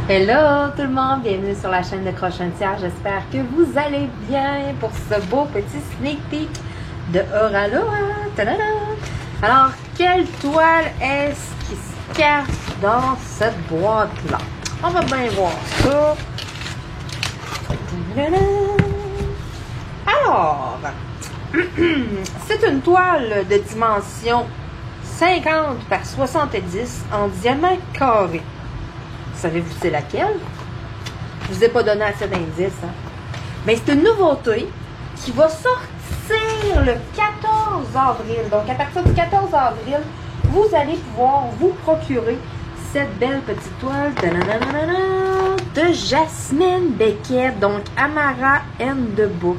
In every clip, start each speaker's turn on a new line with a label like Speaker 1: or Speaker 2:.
Speaker 1: Hello tout le monde, bienvenue sur la chaîne de Crochetière. J'espère que vous allez bien pour ce beau petit sneak peek de Oraloa. Tadada! Alors, quelle toile est-ce qui se cache dans cette boîte-là? On va bien voir ça. Tadada! Alors, c'est une toile de dimension 50 par 70 en diamant carré. Savez-vous c'est laquelle? Je vous ai pas donné assez d'indices. Hein? Mais c'est une nouveauté qui va sortir le 14 avril. Donc, à partir du 14 avril, vous allez pouvoir vous procurer cette belle petite toile de Jasmine Beckett. Donc, Amara and the Book.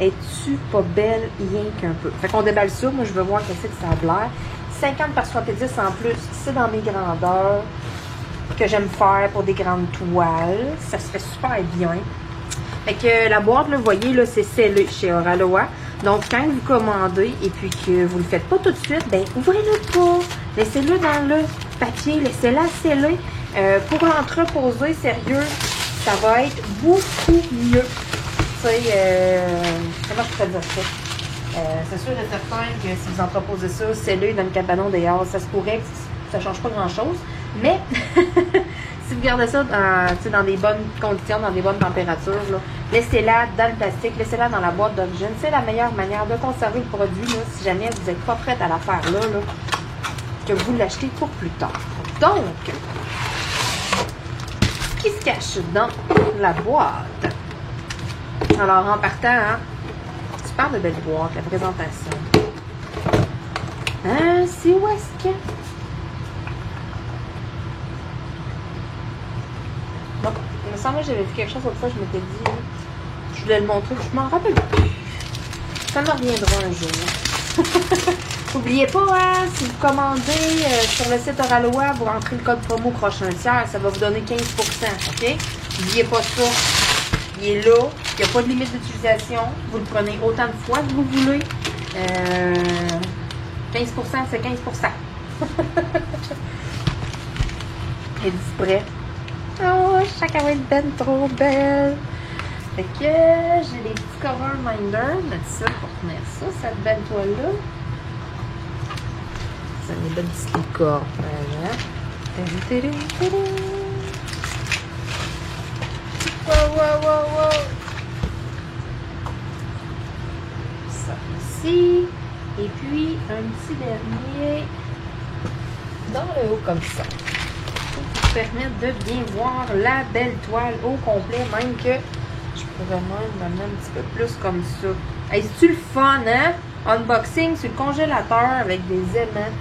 Speaker 1: Es-tu pas belle rien qu'un peu? Fait qu'on déballe ça. Moi, je veux voir qu'est-ce que ça a l'air. 50 par 70 en plus. C'est dans mes grandeurs que j'aime faire pour des grandes toiles. Ça se fait super bien. Fait que la boîte, là, vous voyez, là, c'est scellé chez Oraloa. Donc, quand vous commandez et puis que vous le faites pas tout de suite, ben ouvrez-le pas. Laissez-le dans le papier. Laissez-la sceller. Pour l'entreposer, sérieux, ça va être beaucoup mieux. Tu sais, comment je pourrais dire ça? C'est sûr et certain que si vous entreposez ça, scellé dans le cabanon dehors, ça se pourrait que ça change pas grand-chose. Mais, si vous gardez ça dans des bonnes conditions, dans des bonnes températures, laissez-la dans le plastique, laissez-la dans la boîte d'origine. C'est la meilleure manière de conserver le produit, là, si jamais vous n'êtes pas prête à la faire là, que vous l'achetez pour plus tard. Donc, ce qui se cache dans la boîte. Alors, en partant, hein, super de belle boîte, la présentation. C'est où est-ce que... Bon, il me semble que j'avais vu quelque chose l'autre fois, je m'étais dit, je voulais le montrer, je m'en rappelle plus. Ça me reviendra un jour. N'oubliez pas, hein, si vous commandez sur le site Oraloa, vous rentrez le code promo Crochetière, ça va vous donner 15%, ok? N'oubliez pas ça. Il est là, il n'y a pas de limite d'utilisation, vous le prenez autant de fois que vous voulez. 15%, c'est 15%. Elle dit prêt. Oh, je sens qu'elle va être ben trop belle. Fait que j'ai des petits cover minders, mettre ça pour tenir ça, cette belle toile-là. Ça a des belles petites licornes. Voilà. Wow. Ça ici. Et puis, un petit dernier dans le haut comme ça. Permettre de bien voir la belle toile au complet, même que je pourrais même l'amener un petit peu plus comme ça. Hey, c'est-tu le fun, hein? Unboxing sur le congélateur avec des aimants.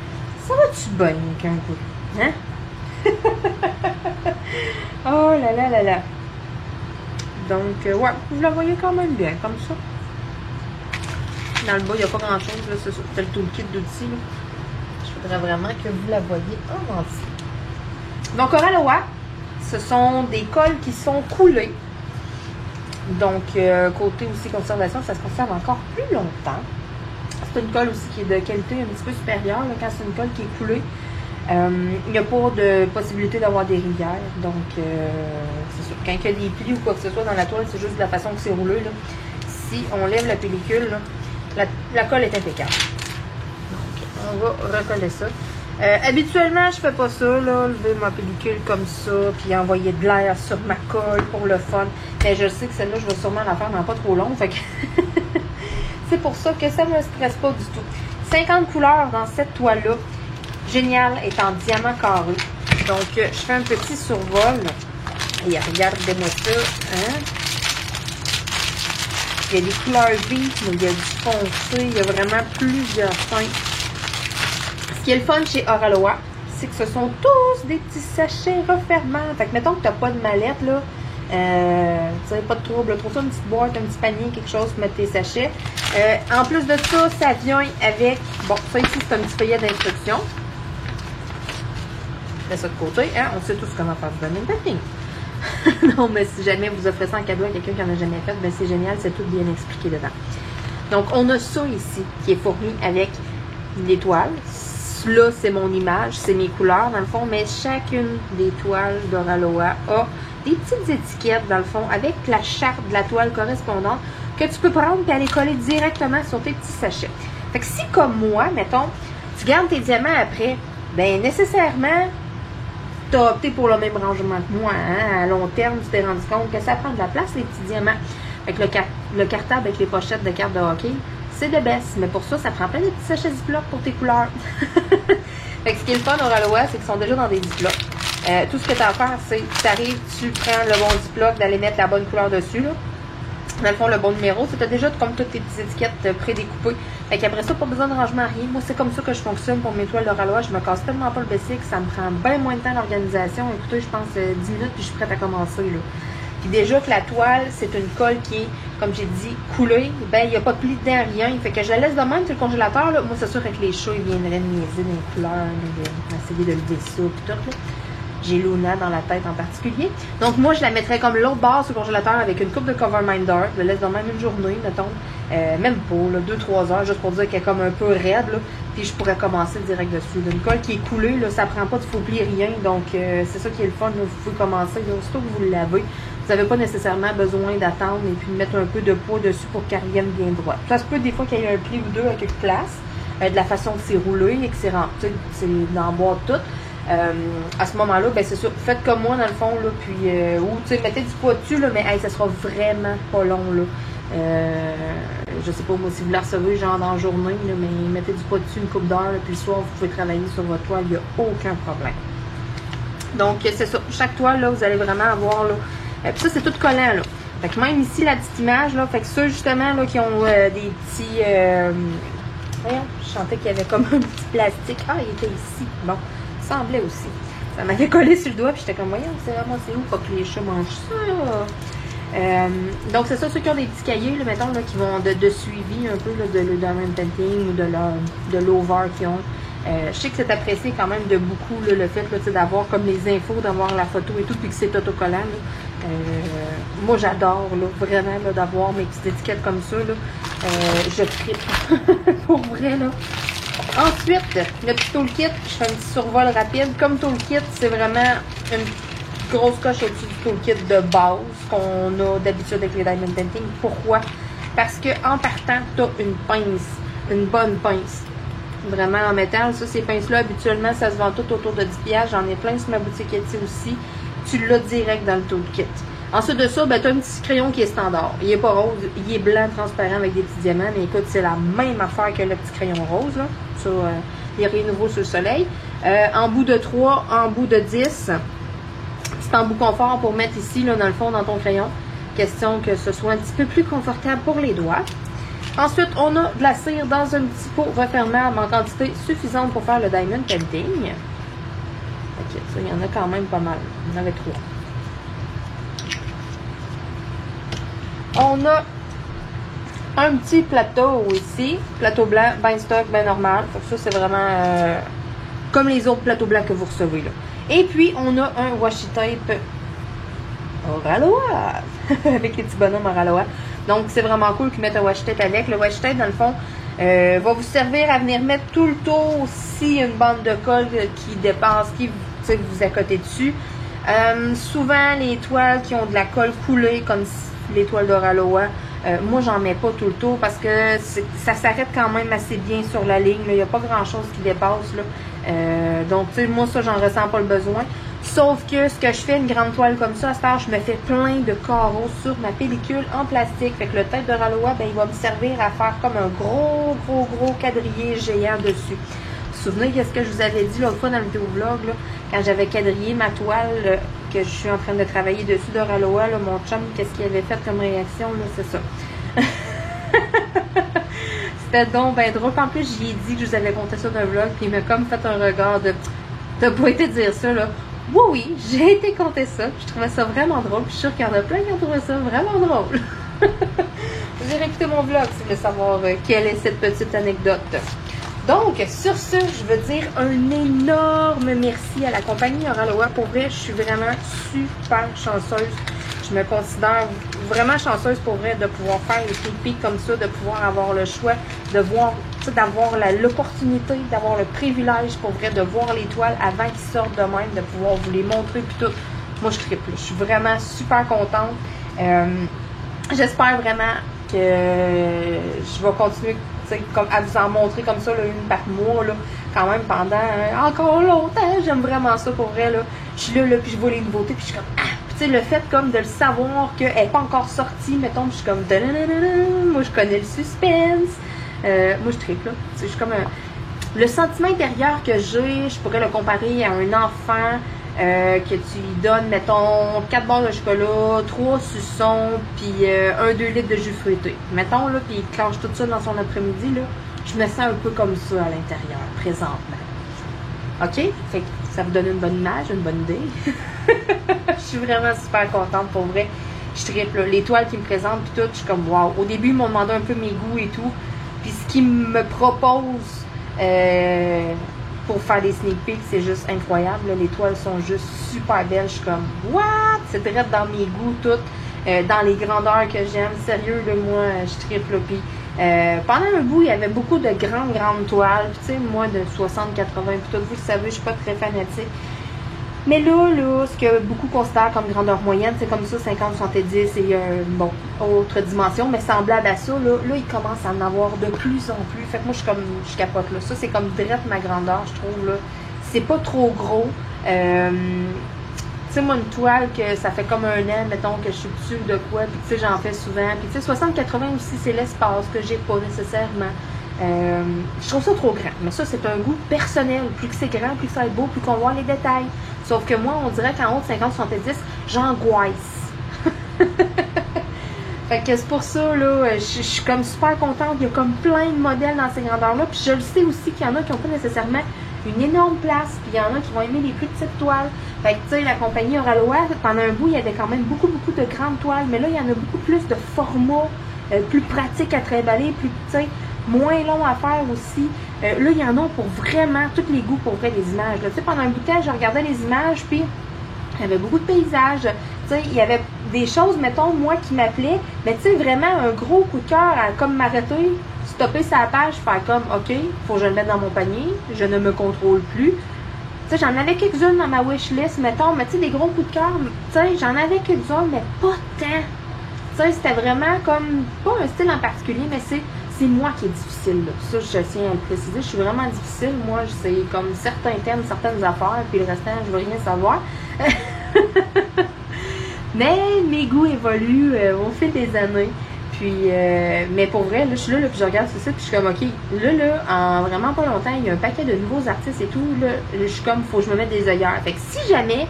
Speaker 1: Ça va-tu bien qu'un coup? Hein? Oh là. Donc, ouais, vous la voyez quand même bien, comme ça. Dans le bas, il n'y a pas grand-chose, c'est le toolkit d'outils. Je voudrais vraiment que vous la voyez en entier. Donc, Oraloa, ce sont des cols qui sont coulés. Donc, côté aussi conservation, ça se conserve encore plus longtemps. C'est une colle aussi qui est de qualité un petit peu supérieure. Là, quand c'est une colle qui est coulée, il n'y a pas de possibilité d'avoir des rivières. Donc, c'est sûr. Quand il y a des plis ou quoi que ce soit dans la toile, c'est juste de la façon que c'est roulé. Là. Si on lève la pellicule, là, la colle est impeccable. Donc, on va recoller ça. Habituellement, je fais pas ça, là, lever ma pellicule comme ça, puis envoyer de l'air sur ma colle pour le fun. Mais je sais que celle-là, je vais sûrement la faire dans pas trop long, fait que c'est pour ça que ça me stresse pas du tout. 50 couleurs dans cette toile-là. Génial, est en diamant carré. Donc, je fais un petit survol. Et regardez-moi ça, hein? Il y a des couleurs vives, mais il y a du foncé, il y a vraiment plusieurs teintes. Ce qui est le fun chez Oraloa, c'est que ce sont tous des petits sachets refermants. Fait que mettons que tu n'as pas de mallette, là, tu sais, pas de trouble, trouve ça une petite boîte, un petit panier, quelque chose pour mettre tes sachets. En plus de ça, ça vient avec, bon, ça ici c'est un petit feuillet d'instruction. Je mets ça de côté, hein, on sait tous comment faire du running packing. Non, mais si jamais vous offrez ça en cadeau à quelqu'un qui n'en a jamais fait, ben c'est génial, c'est tout bien expliqué dedans. Donc, on a ça ici qui est fourni avec l'étoile. là, c'est mon image, c'est mes couleurs, dans le fond, mais chacune des toiles d'Oraloa a des petites étiquettes, dans le fond, avec la charte de la toile correspondante que tu peux prendre et aller coller directement sur tes petits sachets. Fait que si, comme moi, mettons, tu gardes tes diamants après, ben nécessairement, tu as opté pour le même rangement que moi. Hein? À long terme, tu t'es rendu compte que ça prend de la place, les petits diamants. Fait que le cartable avec les pochettes de cartes de hockey, c'est de baisse. Mais pour ça, ça prend plein de petits sachets Ziploc pour tes couleurs. Fait que ce qui est le fun d'Oraloa, c'est qu'ils sont déjà dans des Ziploc. Tout ce que tu as à faire, c'est tu arrives, tu prends le bon Ziploc, d'aller mettre la bonne couleur dessus. Là. Dans le fond, le bon numéro, c'est déjà comme toutes tes petites étiquettes prédécoupées. Fait qu'après ça, pas besoin de rangement, rien. Moi, c'est comme ça que je fonctionne pour mes toiles d'Oraloa. Je me casse tellement pas le basic, ça me prend bien moins de temps l'organisation. Écoutez, je pense 10 minutes puis je suis prête à commencer. Là. Puis déjà que la toile, c'est une colle qui est, comme j'ai dit, coulée, ben il n'y a pas de pli dedans, rien. Fait que je la laisse de même sur le congélateur. Là. Moi, c'est sûr que les chats, ils viendraient me niaiser dans les couleurs, essayer de lever ça, puis tout. Là. J'ai Luna dans la tête en particulier. Donc, moi, je la mettrais comme l'autre base sur le congélateur avec une coupe de Coverminder. Je la laisse dans même une journée, mettons. Même pas, 2-3 heures, juste pour dire qu'elle est comme un peu raide. Là. Puis, je pourrais commencer direct dessus. Une colle qui est coulée, là, ça prend pas de faux pli, rien. Donc, c'est ça qui est le fun. Là. Vous pouvez commencer. Là, aussitôt que vous le lavez, vous n'avez pas nécessairement besoin d'attendre et puis de mettre un peu de poids dessus pour qu'elle revienne bien droite. Ça se peut des fois qu'il y ait un pli ou deux à quelque place, de la façon que c'est roulé et que c'est rempli, c'est dans le bois tout. À ce moment-là, ben c'est sûr, faites comme moi dans le fond, là, puis ou tu sais, mettez du poids dessus, là, mais hey, ça sera vraiment pas long, là. Je sais pas moi si vous la recevez genre dans la journée, là, mais mettez du poids dessus une couple d'heures, puis le soir, vous pouvez travailler sur votre toile, il n'y a aucun problème. Donc, c'est ça. Chaque toile, là, vous allez vraiment avoir, là. Puis ça, c'est tout collant, là. Fait que même ici, la petite image, là, fait que ceux, justement, là, qui ont des petits... voyons, je sentais qu'il y avait comme un petit plastique. Ah, il était ici. Bon. Semblait aussi. Ça m'avait collé sur le doigt, puis j'étais comme, voyons, c'est où, pas que les chats mangent ça. Donc, c'est ça, ceux qui ont des petits cahiers, là, mettons, là, qui vont de suivi un peu là, de diamond painting ou de l'over qu'ils ont. Je sais que c'est apprécié quand même de beaucoup là, le fait d'avoir comme les infos, d'avoir la photo et tout, puis que c'est autocollant. Là. Moi, j'adore vraiment d'avoir mes petites étiquettes comme ça. Là. Je tripe. Pour vrai, là. Ensuite, le petit toolkit, je fais un petit survol rapide. Comme toolkit, c'est vraiment une grosse coche au-dessus du toolkit de base qu'on a d'habitude avec les diamond painting. Pourquoi? Parce que en partant, tu as une pince, une bonne pince. Vraiment en métal. Ça, ces pinces-là, habituellement, ça se vend tout autour de 10$. J'en ai plein sur ma boutique Etsy aussi. Tu l'as direct dans le toolkit. Ensuite de ça, ben, tu as un petit crayon qui est standard. Il n'est pas rose, il est blanc, transparent avec des petits diamants. Mais écoute, c'est la même affaire que le petit crayon rose. Là. Ça, il n'y a rien de nouveau sur le soleil. En bout de 3, en bout de 10. C'est en bout confort pour mettre ici, là, dans le fond, dans ton crayon. Question que ce soit un petit peu plus confortable pour les doigts. Ensuite, on a de la cire dans un petit pot refermable en quantité suffisante pour faire le diamond painting. Ok, ça, il y en a quand même pas mal. Il y en avait 3. On a un petit plateau ici. Plateau blanc, ben stock, ben normal. Donc ça, c'est vraiment comme les autres plateaux blancs que vous recevez là. Et puis, on a un washi tape Oraloa avec les petits bonhommes Oraloa. Donc, c'est vraiment cool qu'ils mettent un washi tape avec. Le washi tape, dans le fond, va vous servir à venir mettre tout le tour si une bande de colle qui dépasse, qui vous accotez dessus. Souvent, les toiles qui ont de la colle coulée, comme les toiles d'Oraloa, moi, j'en mets pas tout le tour parce que ça s'arrête quand même assez bien sur la ligne. Il n'y a pas grand-chose qui dépasse. Là. Donc, tu sais, moi, ça, j'en ressens pas le besoin. Sauf que ce que je fais, une grande toile comme ça, à cette heure, je me fais plein de carreaux sur ma pellicule en plastique. Fait que le tête d'Oraloa, ben, il va me servir à faire comme un gros quadrillé géant dessus. Vous vous souvenez de ce que je vous avais dit l'autre fois dans le vidéo-vlog, là, quand j'avais quadrillé ma toile, que je suis en train de travailler dessus d'Oraloa, là, mon chum, qu'est-ce qu'il avait fait comme réaction, là, c'est ça. C'était donc ben drôle. En plus, j'y ai dit que je vous avais compté ça dans le vlog, puis il m'a comme fait un regard de t'as pas été dire ça, là. Oui, j'ai été compter ça. Je trouvais ça vraiment drôle. Puis je suis sûre qu'il y en a plein qui ont trouvé ça vraiment drôle. Vous irez écouter mon vlog si vous voulez savoir quelle est cette petite anecdote. Donc, sur ce, je veux dire un énorme merci à la compagnie Oraloa. Pour vrai, je suis vraiment super chanceuse. Je me considère vraiment chanceuse pour vrai de pouvoir faire les sneak peeks comme ça, de pouvoir avoir le choix de voir d'avoir l'opportunité, d'avoir le privilège pour vrai de voir les toiles avant qu'ils sortent de même, de pouvoir vous les montrer puis tout. Moi, je triple. Je suis vraiment super contente. J'espère vraiment que je vais continuer comme, à vous en montrer comme ça, là, une par mois, là, quand même pendant encore longtemps. J'aime vraiment ça pour vrai. Là. Je suis là, puis je vois les nouveautés, puis je suis comme tu sais, le fait comme de le savoir qu'elle n'est pas encore sortie, mettons, je suis comme moi je connais le suspense. Moi je triple là. Je suis comme le sentiment intérieur que j'ai, je pourrais le comparer à un enfant que tu lui donnes, mettons, 4 barres de chocolat, 3 suçons, puis 1-2 litres de jus fruité. Mettons, là, puis il clenche tout ça dans son après-midi, là. Je me sens un peu comme ça à l'intérieur, présentement. OK? Fait que ça vous donne une bonne image, une bonne idée. Je suis vraiment super contente, pour vrai. Je triple, là. Les toiles qu'ils me présentent, puis tout, je suis comme, wow. Au début, ils m'ont demandé un peu mes goûts et tout. Puis ce qu'ils me proposent, pour faire des sneak peeks, c'est juste incroyable. Là. Les toiles sont juste super belles. Je suis comme, what? C'est direct dans mes goûts, toutes. Dans les grandeurs que j'aime. Sérieux, là, moi, je triple. Puis, pendant un bout, il y avait beaucoup de grandes toiles. Puis, tu sais, moi, de 60, 80, puis tout, vous le savez, je suis pas très fanatique. Mais là, ce que beaucoup considèrent comme grandeur moyenne, c'est comme ça, 50, 70, et bon, autre dimension, mais semblable à ça, là, il commence à en avoir de plus en plus. Fait que moi, je capote, là. Ça, c'est comme direct ma grandeur, je trouve, là. C'est pas trop gros. Tu sais, moi, une toile que ça fait comme un an, mettons, que je suis dessus de quoi, puis tu sais, j'en fais souvent. Puis tu sais, 60, 80 aussi, c'est l'espace que j'ai pas nécessairement. Je trouve ça trop grand. Mais ça, c'est un goût personnel. Plus que c'est grand, plus que ça va être beau, plus qu'on voit les détails. Sauf que moi, on dirait qu'en haut de 50-70, j'angoisse. Fait que c'est pour ça, là, je suis comme super contente. Il y a comme plein de modèles dans ces grandeurs-là. Puis je le sais aussi qu'il y en a qui n'ont pas nécessairement une énorme place. Puis il y en a qui vont aimer les plus petites toiles. Fait que, tu sais, la compagnie Oralois, pendant un bout, il y avait quand même beaucoup de grandes toiles. Mais là, il y en a beaucoup plus de formats plus pratiques à trimballer, plus petits. Moins long à faire aussi. Là, il y en a pour vraiment tous les goûts pour vrai des images. Tu sais, pendant un bout de temps, je regardais les images, puis il y avait beaucoup de paysages. Tu sais, il y avait des choses, mettons, moi, qui m'appelaient. Mais tu sais, vraiment un gros coup de cœur à comme m'arrêter, stopper sa page, faire comme, OK, faut que je le mette dans mon panier, je ne me contrôle plus. Tu sais, j'en avais quelques-unes dans ma wishlist, mettons, mais tu sais, des gros coups de cœur, tu sais, j'en avais quelques-unes, mais pas tant. Tu sais, c'était vraiment comme, pas un style en particulier, mais c'est moi qui est difficile, là. Ça, je tiens à le préciser. Je suis vraiment difficile. Moi, c'est comme certains thèmes, certaines affaires, puis le restant, je veux rien savoir. Mais mes goûts évoluent au fil des années. Puis, mais pour vrai, là, je suis là, puis je regarde tout ça, puis je suis comme, OK, là, en vraiment pas longtemps, il y a un paquet de nouveaux artistes et tout. Là, je suis comme, faut que je me mette des œillères. Fait que si jamais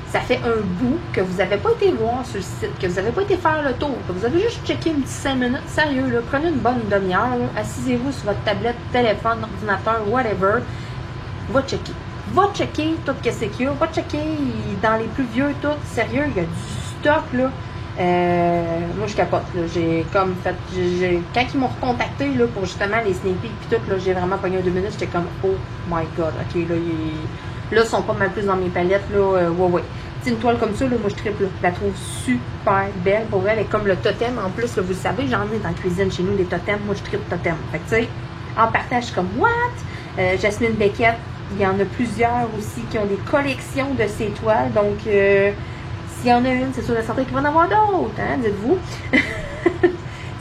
Speaker 1: ça fait un bout que vous n'avez pas été voir sur le site, que vous n'avez pas été faire le tour, que vous avez juste checké une petite 5 minutes, sérieux, là, prenez une bonne demi-heure, assisez-vous sur votre tablette, téléphone, ordinateur, whatever, va checker. Va checker tout ce qu'il y a, va checker dans les plus vieux, tout, sérieux, il y a du stock, là. Moi, je capote, là. J'ai comme fait, quand ils m'ont recontacté, là, pour justement les sneak peeks pis tout, là, j'ai vraiment pogné 2 minutes, j'étais comme, oh my god, ok, là, là, ils sont pas mal plus dans mes palettes, là, ouais. T'sais, une toile comme ça, là, moi, je triple, là. Je la trouve super belle. Pour vrai, elle est comme le totem. En plus, là, vous le savez, j'en ai dans la cuisine chez nous, des totems. Moi, je triple totem. Fait que, tu sais, en partage, je suis comme, what? Jasmine Beckett, il y en a plusieurs aussi qui ont des collections de ces toiles. Donc, s'il y en a une, c'est sûr de certain qu'il va en avoir d'autres, hein, dites-vous.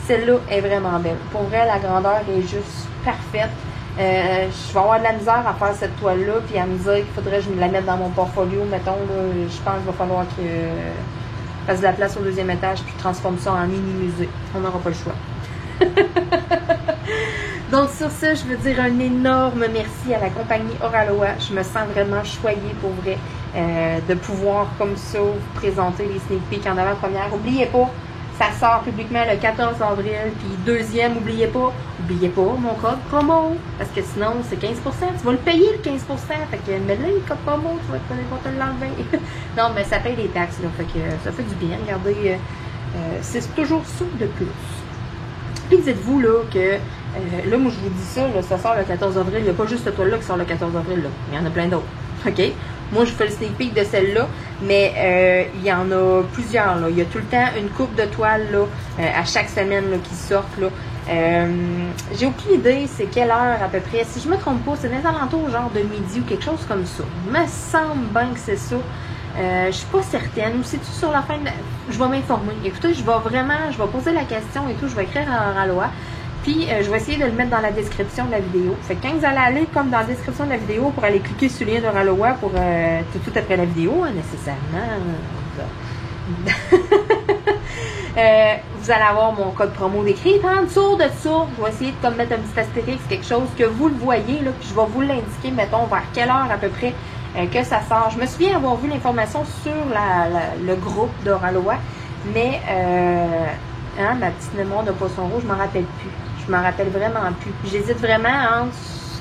Speaker 1: Celle-là est vraiment belle. Pour vrai, la grandeur est juste parfaite. Je vais avoir de la misère à faire cette toile-là, puis à me dire qu'il faudrait que je me la mette dans mon portfolio, mettons, là, je pense qu'il va falloir que je fasse de la place au 2e étage, puis je transforme ça en mini-musée. On n'aura pas le choix. Donc, sur ça, je veux dire un énorme merci à la compagnie Oralois. Je me sens vraiment choyée, pour vrai, de pouvoir, comme ça, vous présenter les sneak peeks en avant-première. N'oubliez pas, ça sort publiquement le 14 avril. Puis deuxième, n'oubliez pas mon code promo. Parce que sinon, c'est 15%. Tu vas le payer, le 15%. Fait que, mais là, le code promo, tu vas te l'enlever. Non, mais ça paye les taxes, là. Fait que ça fait du bien. Regardez, c'est toujours ça de plus. Puis dites-vous, là, que, là, moi, je vous dis ça, là, ça sort le 14 avril. Il n'y a pas juste cette toile-là qui sort le 14 avril, là. Il y en a plein d'autres. OK? Moi, je fais le sneak peek de celle-là, mais il y en a plusieurs, là. Il y a tout le temps une coupe de toiles, là, à chaque semaine, là, qui sortent, là. J'ai aucune idée c'est quelle heure à peu près. Si je me trompe pas, c'est des alentours genre de midi ou quelque chose comme ça. Il me semble bien que c'est ça. Je suis pas certaine. Ou c'est-tu sur la fin de Je vais m'informer. Écoutez, je vais poser la question et tout. Je vais écrire à Oralois. Puis, je vais essayer de le mettre dans la description de la vidéo. Fait que quand vous allez aller comme dans la description de la vidéo pour aller cliquer sur le lien d'Oralois pour tout après la vidéo, nécessairement. Vous allez avoir mon code promo décrit en dessous de ça. Je vais essayer de comme mettre un petit astérix, quelque chose que vous le voyez, là, puis je vais vous l'indiquer, mettons, vers quelle heure à peu près que ça sort. Je me souviens avoir vu l'information sur le groupe d'Oralois, mais ma petite mémoire de poisson rouge, je m'en rappelle plus. Je m'en rappelle vraiment plus. J'hésite vraiment entre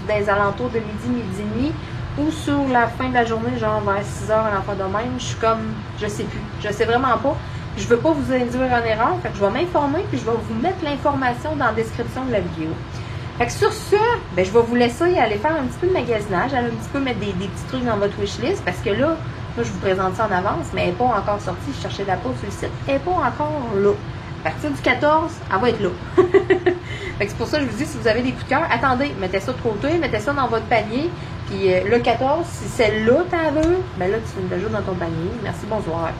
Speaker 1: des alentours de midi et demi ou sur la fin de la journée, genre vers 6 heures à l'enfant de même. Je suis comme, je sais plus. Je sais vraiment pas. Je veux pas vous induire en erreur. Fait que je vais m'informer puis je vais vous mettre l'information dans la description de la vidéo. Fait que sur ce, je vais vous laisser aller faire un petit peu de magasinage, aller un petit peu mettre des petits trucs dans votre wishlist parce que là, je vous présente ça en avance, mais elle n'est pas encore sortie. Je cherchais de la peau sur le site. Elle n'est pas encore là. À partir du 14, elle va être là. Fait que c'est pour ça que je vous dis, si vous avez des coups de cœur, attendez, mettez ça de côté, mettez ça dans votre panier. Puis le 14, si celle-là t'en veux, là, tu mets déjà dans ton panier. Merci, bonsoir.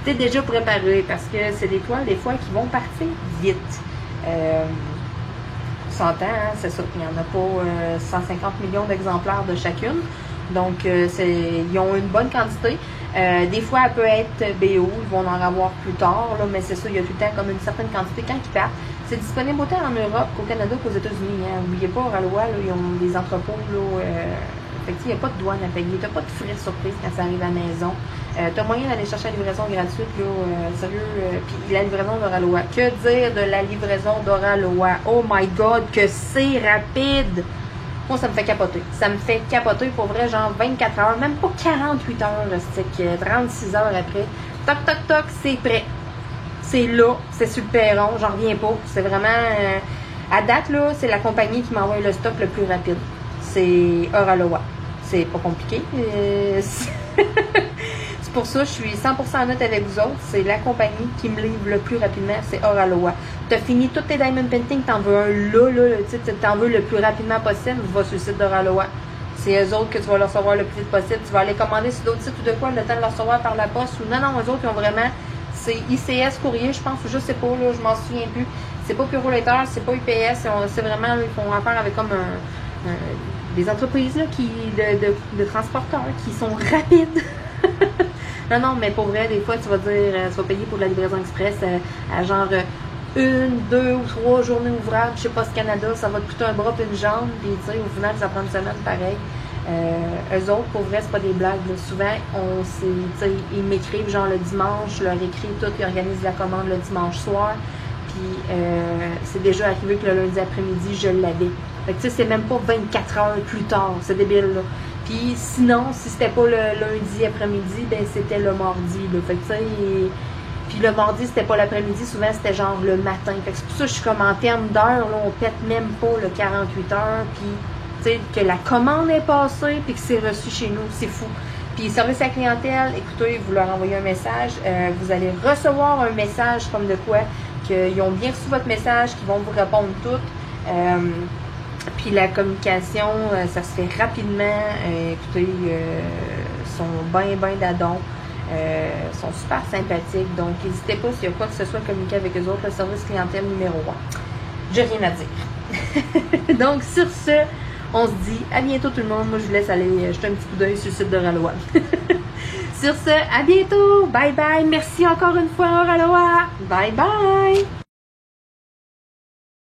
Speaker 1: T'es déjà préparé parce que c'est des toiles, des fois, qui vont partir vite. On s'entend, hein, c'est sûr qu'il n'y en a pas 150 millions d'exemplaires de chacune. Donc, ils ont une bonne quantité. Des fois, elle peut être BO, ils vont en avoir plus tard, là, mais c'est ça, il y a tout le temps comme une certaine quantité quand ils partent. C'est disponible autant en Europe qu'au Canada qu'aux États-Unis. Hein. N'oubliez pas, Oralois, ils ont des entrepôts. Il n'y a pas de douane à payer, tu n'as pas de frais de surprise quand ça arrive à la maison. Tu as moyen d'aller chercher la livraison gratuite, sérieux. Puis la livraison d'Oralois. Que dire de la livraison d'Oralois? Oh my God, que c'est rapide! Moi, ça me fait capoter. Ça me fait capoter pour vrai, genre 24 heures, même pas 48 heures, c'est 36 heures après. Toc, toc, toc, c'est prêt. C'est là, c'est sur le perron, j'en reviens pas. C'est vraiment... à date, là, c'est la compagnie qui m'envoie le stock le plus rapide. C'est Oralois. C'est pas compliqué. C'est pour ça que je suis 100% honnête avec vous autres. C'est la compagnie qui me livre le plus rapidement, c'est Oralois. Tu as fini toutes tes diamond painting, t'en veux un là, t'en veux le plus rapidement possible, va sur le site d'Oralois. C'est eux autres que tu vas le recevoir le plus vite possible. Tu vas aller commander sur d'autres sites ou de quoi, le temps de le recevoir par la poste. Ou non, eux autres, ils ont vraiment... C'est ICS courrier, je pense, ou je sais pas, là, je m'en souviens plus. C'est pas Puro Letter, c'est pas UPS, c'est vraiment, ils font affaire avec comme des entreprises là, de transporteurs qui sont rapides. non, mais pour vrai, des fois, tu vas dire, tu vas payer pour de la livraison express à genre 1, 2 ou 3 journées ouvrables, je sais pas, ce Canada, ça va te coûter un bras et une jambe, puis tu sais, au final, ça prend une semaine pareil. Eux autres, pour vrai, c'est pas des blagues. Là. Souvent, ils m'écrivent genre le dimanche, je leur écris tout, ils organisent la commande le dimanche soir. Puis c'est déjà arrivé que le lundi après-midi, je l'avais. Fait que tu sais, c'est même pas 24 heures plus tard, c'est débile là. Puis sinon, si c'était pas le lundi après-midi, ben c'était le mardi. Là. Fait que tu sais, puis le mardi, c'était pas l'après-midi, souvent c'était genre le matin. Fait que c'est pour ça que je suis comme en termes d'heures, là, on pète même pas le 48 heures. Puis que la commande est passée puis que c'est reçu chez nous, c'est fou. Puis service à la clientèle, écoutez, vous leur envoyez un message, vous allez recevoir un message comme de quoi qu'ils ont bien reçu votre message, qu'ils vont vous répondre toutes. Puis la communication, ça se fait rapidement. Écoutez, sont bien d'adon. Sont super sympathiques. Donc, n'hésitez pas s'il y a quoi que ce soit communiquer avec eux autres. Le service clientèle numéro 1. J'ai rien à dire. Donc, sur ce, on se dit à bientôt tout le monde. Moi, je vous laisse aller jeter un petit coup d'œil sur le site d'Oralois. Sur ce, à bientôt. Bye bye. Merci encore une fois, Oralois. Bye bye.